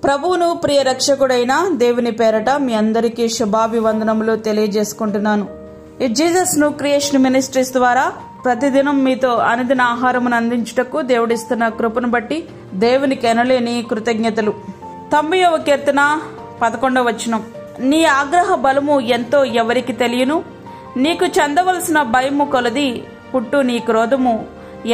ప్రభువును ప్రియ రక్షకుడైన దేవుని పేరట మీ అందరికీ శుభాభివందనములు తెలియజేసుకుంటున్నాను. ఈ జీసస్ ను క్రియేషన్ మినిస్ట్రీస్ ద్వారా ప్రతిదినం మీతో అనుదిన ఆహారమును అందించుటకు దేవుడిస్తున్న కృపను బట్టి దేవునికి ఎనలేని కృతజ్ఞతలు. 90వ కీర్తన 11వ వచనం. నీ ఆగ్రహ బలము ఎంతో ఎవరికి తెలియను, నీకు చెందవలసిన భయము కొలది పుట్టు నీ క్రోధము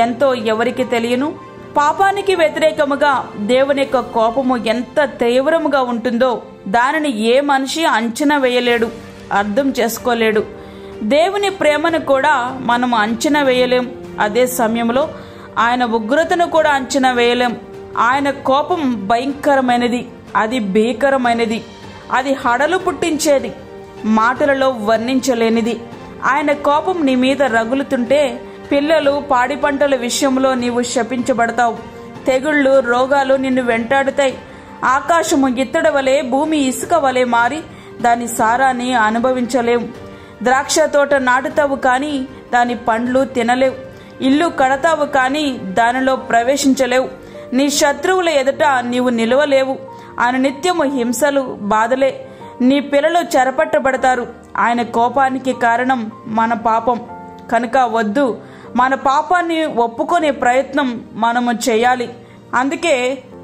ఎంతో ఎవరికి తెలియను. పాపానికి వ్యతిరేకముగా దేవుని యొక్క కోపము ఎంత తీవ్రముగా ఉంటుందో దానిని ఏ మనిషి అంచనా వేయలేడు, అర్థం చేసుకోలేడు. దేవుని ప్రేమను కూడా మనం అంచనా వేయలేం. అదే సమయంలో ఆయన ఉగ్రతను కూడా అంచనా వేయలేం. ఆయన కోపం భయంకరమైనది, అది భీకరమైనది, అది హడలు పుట్టించేది, మాటలలో వర్ణించలేనిది. ఆయన కోపం నీ మీద రగులుతుంటే పిల్లలు పాడి పంటల విషయంలో నీవు శపించబడతావు. తెగుళ్ళు రోగాలు నిన్ను వెంటాడుతాయి. ఆకాశము ఇత్తడి వలె, భూమి ఇసుక వలె మారి దాని సారాన్ని అనుభవించలేవు. ద్రాక్ష తోట నాటుతావు కానీ దాని పండ్లు తినలేవు. ఇల్లు కడతావు కానీ దానిలో ప్రవేశించలేవు. నీ శత్రువుల ఎదుట నీవు నిలవలేవు. ఆయన నిత్యము హింసలు బాధలే. నీ పిల్లలు చెరపట్టబడతారు. ఆయన కోపానికి కారణం మన పాపం కనుక వద్దు, మన పాపాన్ని ఒప్పుకునే ప్రయత్నం మనము చేయాలి. అందుకే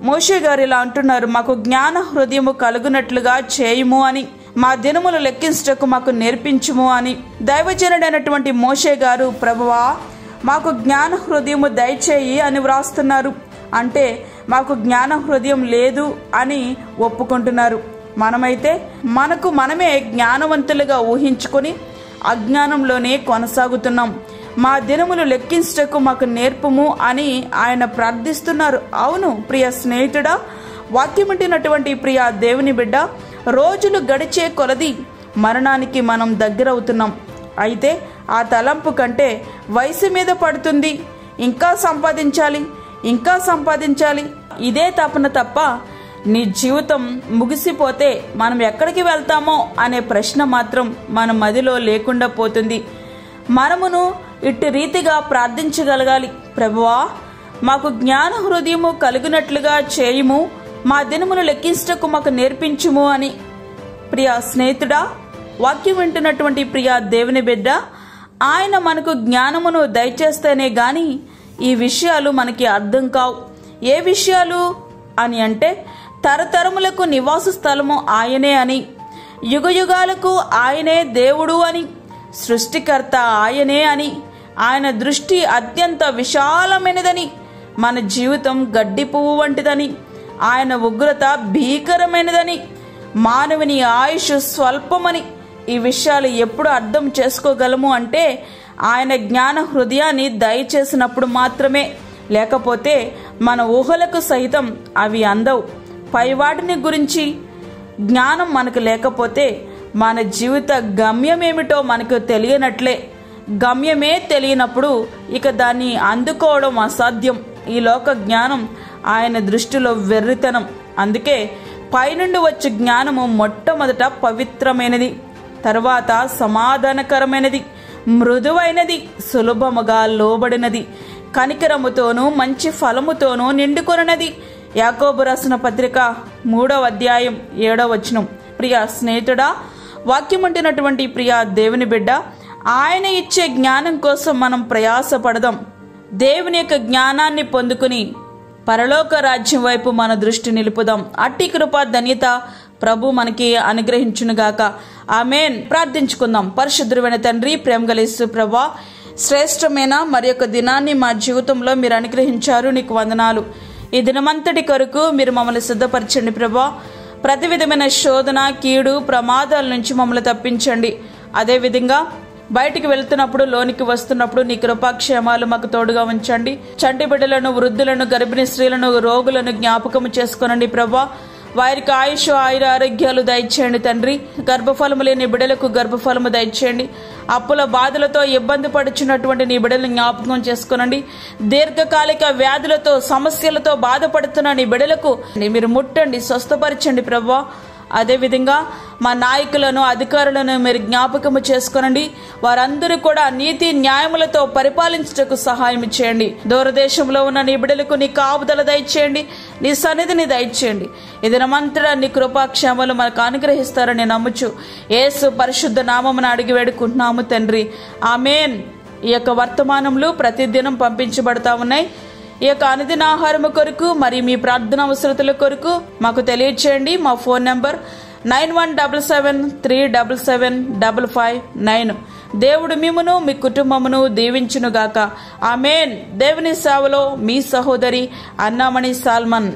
మోషే గారు ఇలా అంటున్నారు, మాకు జ్ఞాన హృదయము కలుగునట్లుగా చేయుము అని, మా దినములు లెక్కించుటకు మాకు నేర్పించుము అని. దైవజనుడైనటువంటి మోషే గారు ప్రభువా మాకు జ్ఞాన హృదయము దయచేయి అని వ్రాస్తున్నారు. అంటే మాకు జ్ఞాన హృదయం లేదు అని ఒప్పుకుంటున్నారు. మనమైతే మనకు మనమే జ్ఞానవంతులుగా ఊహించుకొని అజ్ఞానంలోనే కొనసాగుతున్నాం. మా దినములు లెక్కించుటకు మాకు నేర్పుము అని ఆయన ప్రార్థిస్తున్నారు. అవును ప్రియ స్నేహితుడా, వాక్యమంటినటువంటి ప్రియ దేవుని బిడ్డ, రోజులు గడిచే కొలది మరణానికి మనం దగ్గరవుతున్నాం. అయితే ఆ తలంపు కంటే వయసు మీద పడుతుంది. ఇంకా సంపాదించాలి, ఇంకా సంపాదించాలి, ఇదే తపన తప్ప నీ జీవితం ముగిసిపోతే మనం ఎక్కడికి వెళ్తామో అనే ప్రశ్న మాత్రం మన మదిలో లేకుండా పోతుంది. మనమును ఇట్టి రీతిగా ప్రార్థించగలగాలి, ప్రభువా మాకు జ్ఞాన హృదయము కలిగినట్లుగా చేయుము, మా దినమును లెక్కించుటకు మాకు నేర్పించుము అని. ప్రియ స్నేహితుడా, వాక్యం వింటున్నటువంటి ప్రియ దేవుని బిడ్డ, ఆయన మనకు జ్ఞానమును దయచేస్తేనే గాని ఈ విషయాలు మనకి అర్థం కావు. ఏ విషయాలు అని అంటే, తరతరములకు నివాస స్థలము ఆయనే అని, యుగయుగాలకు ఆయనే దేవుడు అని, సృష్టికర్త ఆయనే అని, ఆయన దృష్టి అత్యంత విశాలమైనదని, మన జీవితం గడ్డి పువ్వు వంటిదని, ఆయన ఉగ్రత భీకరమైనదని, మానవుని ఆయుష్ స్వల్పమని. ఈ విషయాలు ఎప్పుడు అర్థం చేసుకోగలము అంటే ఆయన జ్ఞాన హృదయాన్ని దయచేసినప్పుడు మాత్రమే. లేకపోతే మన ఊహలకు సైతం అవి అందవు. పై వాటిని గురించి జ్ఞానం మనకు లేకపోతే మన జీవిత గమ్యమేమిటో మనకు తెలియనట్లే. గమ్యమే తెలియనప్పుడు ఇక దాన్ని అందుకోవడం అసాధ్యం. ఈ లోక జ్ఞానం ఆయన దృష్టిలో వెర్రితనం. అందుకే పైనుండి వచ్చే జ్ఞానము మొట్టమొదట పవిత్రమైనది, తర్వాత సమాధానకరమైనది, మృదువైనది, సులభముగా లోబడినది, కనికరముతోనూ మంచి ఫలముతోనూ నిండుకొనది. యాకోబు రాసిన పత్రిక 3వ అధ్యాయం 7వ వచనం. ప్రియ స్నేహితుడా, వాక్యమంటున్నటువంటి ప్రియ దేవుని బిడ్డ, ఆయన ఇచ్చే జ్ఞానం కోసం మనం ప్రయాసపడదాం. దేవుని యొక్క జ్ఞానాన్ని పొందుకుని పరలోక రాజ్యం వైపు మన దృష్టి నిలుపుదాం. అట్టి కృప ధన్యత ప్రభు మనకి అనుగ్రహించునుగాక. ఆమేన్. ప్రార్థించుకుందాం. పరిశుద్ధుడైన తండ్రి, ప్రేమగల యేసు ప్రభువా, శ్రేష్టమైన మరి యొక్క దినాన్ని మా జీవితంలో మీరు అనుగ్రహించారు, నీకు వందనాలు. ఈ దినమంతటి కొరకు మీరు మమ్మల్ని సిద్ధపరచండి ప్రభువా. ప్రతి విధమైన శోధన, కీడు, ప్రమాదాల నుంచి మమ్మల్ని తప్పించండి. అదేవిధంగా బయటికి వెళ్తున్నప్పుడు, లోనికి వస్తున్నప్పుడు నీ కృపాక్షేమాలు మాకు తోడుగా ఉంచండి. చంటి బిడ్డలను, వృద్ధులను, గర్భిణీ స్త్రీలను, రోగులను జ్ఞాపకం చేసుకోనండి ప్రభా. వారికి ఆయుష్, ఆయుర ఆరోగ్యాలు దయచేయండి తండ్రి. గర్భఫలము లేని బిడ్డలకు గర్భఫలము దయచేయండి. అప్పుల బాధలతో ఇబ్బంది పడుచున్నటువంటి నీ బిడ్డలను జ్ఞాపకం చేసుకోనండి. దీర్ఘకాలిక వ్యాధులతో, సమస్యలతో బాధపడుతున్న నీ బిడ్డలకు మీరు ముట్టండి, స్వస్థపరచండి ప్రభా. అదేవిధంగా మా నాయకులను, అధికారులను మీరు జ్ఞాపకము చేసుకోనండి. వారందరూ కూడా నీతి న్యాయములతో పరిపాలించుటకు సహాయం చేయండి. దూరదేశంలో ఉన్న నీ బిడ్డలకు నీ కాపుదల దయచేయండి. నీ సన్నిధిని దయచేయండి. ఈ దినమంతటా నీ కృపాక్షేమాలు మనకు అనుగ్రహిస్తారని నమ్ముచు యేసు పరిశుద్ధ నామమున అడిగి వేడుకుంటున్నాము తండ్రి. ఆమేన్. ఈ యొక్క వర్తమానములు ప్రతిదినం పంపించబడతా ఉన్నాయి. ఈ యొక్క అనుదిన ఆహారము కొరకు మరి మీ ప్రార్థన అవసరతల కొరకు మాకు తెలియచేయండి. మా ఫోన్ నంబర్ 9177377559. దేవుడు మిమ్మును మీ కుటుంబమును దీవించునుగాక. ఆమేన్. దేవుని సేవలో మీ సహోదరి అన్నామణి సాల్మన్.